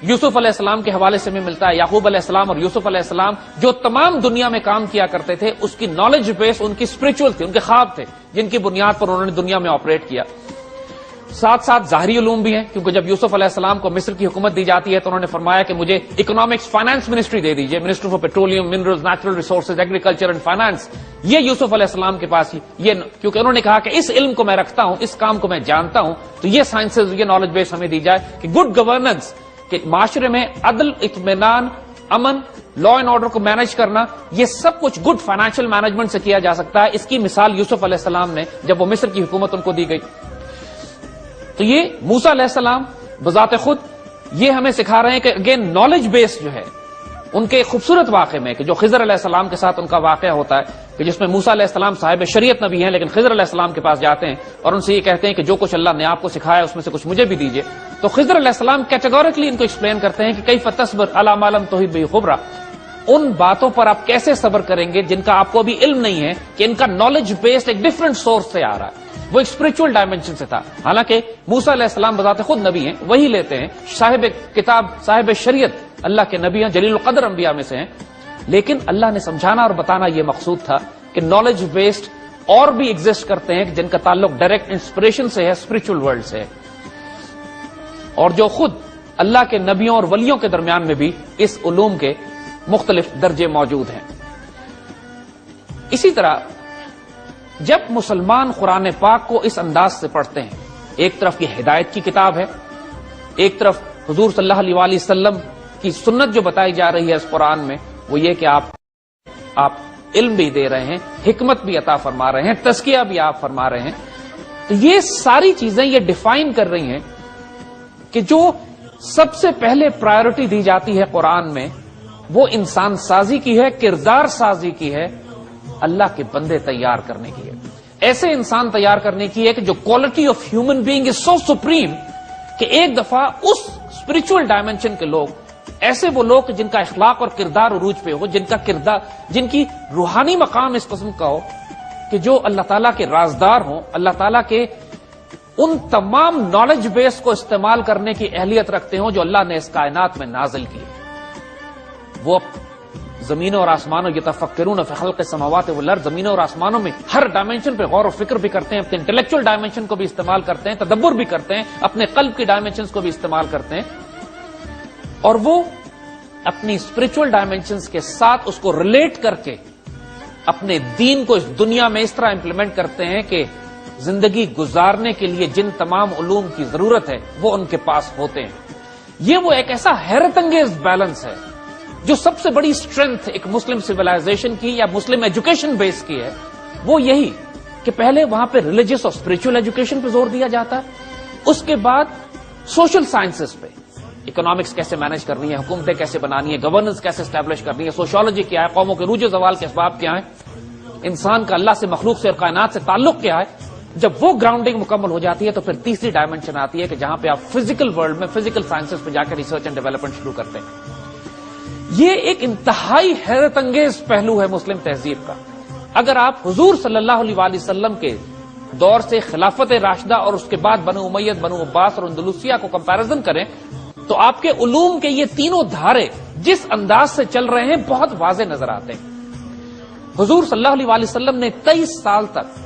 یوسف علیہ السلام کے حوالے سے ہمیں ملتا ہے. یعقوب علیہ السلام اور یوسف علیہ السلام جو تمام دنیا میں کام کیا کرتے تھے, اس کی نالج بیس ان کی اسپرچل تھی, ان کے خواب تھے جن کی بنیاد پر انہوں نے دنیا میں آپریٹ کیا. ساتھ ساتھ ظاہری علوم بھی ہیں, کیونکہ جب یوسف علیہ السلام کو مصر کی حکومت دی جاتی ہے تو انہوں نے فرمایا کہ مجھے اکنامکس فائنانس منسٹری دے دیجئے, minister for petroleum, minerals, natural resources, agriculture and finance. یہ یوسف علیہ السلام کے پاس یہ, کیونکہ انہوں نے کہا کہ اس علم کو میں رکھتا ہوں, اس کام کو میں جانتا ہوں, تو یہ سائنسز, یہ نالج بیس ہمیں دی جائے کہ گڈ گورننس, کہ معاشرے میں عدل, اطمینان, امن, لا اینڈ آرڈر کو مینج کرنا, یہ سب کچھ گڈ فائنینشیل مینجمنٹ سے کیا جا سکتا ہے. اس کی مثال یوسف علیہ السلام نے, جب وہ مصر کی حکومت ان کو دی گئی. تو یہ موسیٰ علیہ السلام بذات خود یہ ہمیں سکھا رہے ہیں کہ اگین نالج بیس جو ہے ان کے خوبصورت واقعے میں, کہ جو خضر علیہ السلام کے ساتھ ان کا واقعہ ہوتا ہے, کہ جس میں موسیٰ علیہ السلام صاحب شریعت نبی ہیں لیکن خضر علیہ السلام کے پاس جاتے ہیں اور ان سے یہ کہتے ہیں کہ جو کچھ اللہ نے آپ کو سکھایا اس میں سے کچھ مجھے بھی دیجیے. تو خضر علیہ السلام کیٹیگوریکلی ان کو ایکسپلین کرتے ہیں کہ کیف تصبر علی ما لم تحط بہ خبرا, ان باتوں پر آپ کیسے صبر کریں گے جن کا آپ کو بھی علم نہیں ہے, کہ ان کا نالج بیس ایک ڈفرنٹ سورس سے آ رہا ہے, وہ ایک اسپرچل ڈائمینشن سے تھا. حالانکہ موسیٰ علیہ السلام بذات خود نبی ہیں, وہی لیتے ہیں, صاحب کتاب, صاحب شریعت اللہ کے نبی ہیں, جلیل القدر انبیاء میں سے ہیں, لیکن اللہ نے سمجھانا اور بتانا یہ مقصود تھا کہ نالج بیسڈ اور بھی ایگزسٹ کرتے ہیں جن کا تعلق ڈائریکٹ انسپریشن سے ہے, اسپرچل ورلڈ سے ہے, اور جو خود اللہ کے نبیوں اور ولیوں کے درمیان میں بھی اس علوم کے مختلف درجے موجود ہیں. اسی طرح جب مسلمان قرآن پاک کو اس انداز سے پڑھتے ہیں, ایک طرف یہ ہدایت کی کتاب ہے, ایک طرف حضور صلی اللہ علیہ وآلہ وسلم کی سنت جو بتائی جا رہی ہے اس قرآن میں, وہ یہ کہ آپ علم بھی دے رہے ہیں, حکمت بھی عطا فرما رہے ہیں, تزکیہ بھی آپ فرما رہے ہیں. تو یہ ساری چیزیں یہ ڈیفائن کر رہی ہیں کہ جو سب سے پہلے پرائیورٹی دی جاتی ہے قرآن میں وہ انسان سازی کی ہے, کردار سازی کی ہے, اللہ کے بندے تیار کرنے کی ہے, ایسے انسان تیار کرنے کی ہے کہ جو quality of human being is so supreme کہ ایک دفعہ اس اسپرچل ڈائمینشن کے لوگ, ایسے وہ لوگ جن کا اخلاق اور کردار عروج پہ ہو, جن کی روحانی مقام اس قسم کا ہو کہ جو اللہ تعالیٰ کے رازدار ہوں, اللہ تعالیٰ کے ان تمام نالج بیس کو استعمال کرنے کی اہلیت رکھتے ہوں جو اللہ نے اس کائنات میں نازل کی. وہ زمینوں اور آسمانوں, یتفکرون فی خلق السماوات والارض, زمینوں اور آسمانوں میں ہر ڈائمینشن پہ غور و فکر بھی کرتے ہیں, اپنے انٹلیکچوئل ڈائمینشن کو بھی استعمال کرتے ہیں, تدبر بھی کرتے ہیں, اپنے قلب کی ڈائمینشنز کو بھی استعمال کرتے ہیں, اور وہ اپنی اسپرچل ڈائمینشنز کے ساتھ اس کو ریلیٹ کر کے اپنے دین کو اس دنیا میں اس طرح امپلیمنٹ کرتے ہیں کہ زندگی گزارنے کے لیے جن تمام علوم کی ضرورت ہے وہ ان کے پاس ہوتے ہیں. یہ وہ ایک ایسا حیرت انگیز بیلنس ہے جو سب سے بڑی اسٹرینتھ ایک مسلم سویلائزیشن کی یا مسلم ایجوکیشن بیس کی ہے, وہ یہی کہ پہلے وہاں پہ ریلیجس اور اسپرچل ایجوکیشن پہ زور دیا جاتا ہے, اس کے بعد سوشل سائنسز پہ, اکنامکس کیسے مینج کرنی ہے, حکومتیں کیسے بنانی ہے, گورننس کیسے اسٹیبلش کرنی ہے, سوشیولوجی کیا ہے, قوموں کے عروج و زوال کے اسباب کیا ہیں, انسان کا اللہ سے, مخلوق سے اور کائنات سے تعلق کیا ہے. جب وہ گراؤنڈنگ مکمل ہو جاتی ہے تو پھر تیسری ڈائمینشن آتی ہے کہ جہاں پہ آپ فزیکل ورلڈ میں, فزیکل سائنسز پہ جا کے ریسرچ اینڈ ڈیولپمنٹ شروع کرتے ہیں. یہ ایک انتہائی حیرت انگیز پہلو ہے مسلم تہذیب کا. اگر آپ حضور صلی اللہ علیہ وآلہ وسلم کے دور سے خلافت راشدہ اور اس کے بعد بنو امیہ, بنو عباس اور اندلسیہ کو کمپیرزن کریں تو آپ کے علوم کے یہ تینوں دھارے جس انداز سے چل رہے ہیں بہت واضح نظر آتے ہیں. حضور صلی اللہ علیہ وآلہ وسلم نے 23 سال تک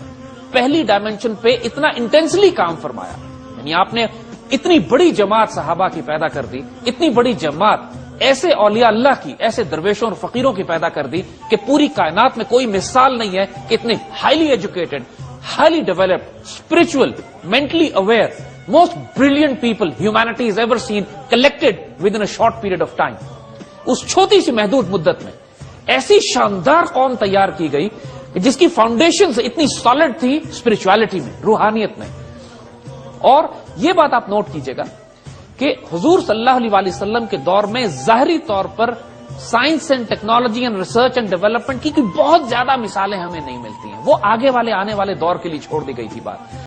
پہلی ڈائمینشن پہ اتنا انٹینسلی کام فرمایا, یعنی آپ نے اتنی بڑی جماعت صحابہ کی پیدا کر دی, اتنی بڑی جماعت ایسے اولیاء اللہ کی, ایسے درویشوں اور فقیروں کی پیدا کر دی کہ پوری کائنات میں کوئی مثال نہیں ہے کہ اتنے highly educated, highly developed, spiritual, mentally aware, most brilliant people humanity has ever seen collected with in a short period of time. اس چھوٹی سی محدود مدت میں ایسی شاندار قوم تیار کی گئی جس کی فاؤنڈیشنز اتنی سالڈ تھی اسپرچولیٹی میں, روحانیت میں. اور یہ بات آپ نوٹ کیجئے گا کہ حضور صلی اللہ علیہ وآلہ وسلم کے دور میں ظاہری طور پر science and technology and research and development کی بہت زیادہ مثالیں ہمیں نہیں ملتی ہیں, وہ آگے والے آنے والے دور کے لیے چھوڑ دی گئی تھی بات.